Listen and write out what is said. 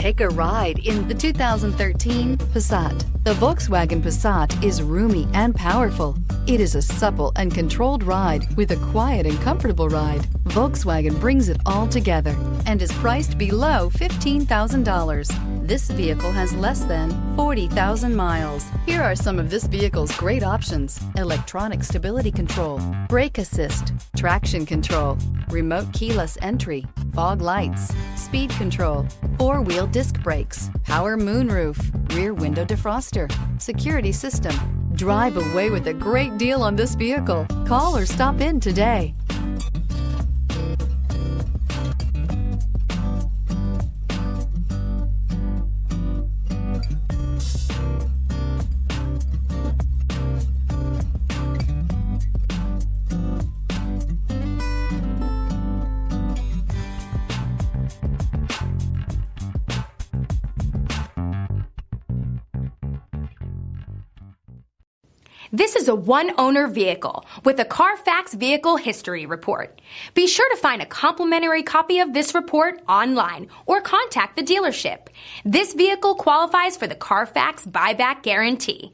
Take a ride in the 2013 Passat. The Volkswagen Passat is roomy and powerful. It is a supple and controlled ride with a quiet and comfortable ride. Volkswagen brings it all together and is priced below $15,000. This vehicle has less than 40,000 miles. Here are some of this vehicle's great options: electronic stability control, brake assist, traction control, remote keyless entry, fog lights, speed control, four-wheel disc brakes, power moonroof, rear window defroster, security system. Drive away with a great deal on this vehicle. Call or stop in today. This is a one-owner vehicle with a Carfax Vehicle History Report. Be sure to find a complimentary copy of this report online or contact the dealership. This vehicle qualifies for the Carfax Buyback Guarantee.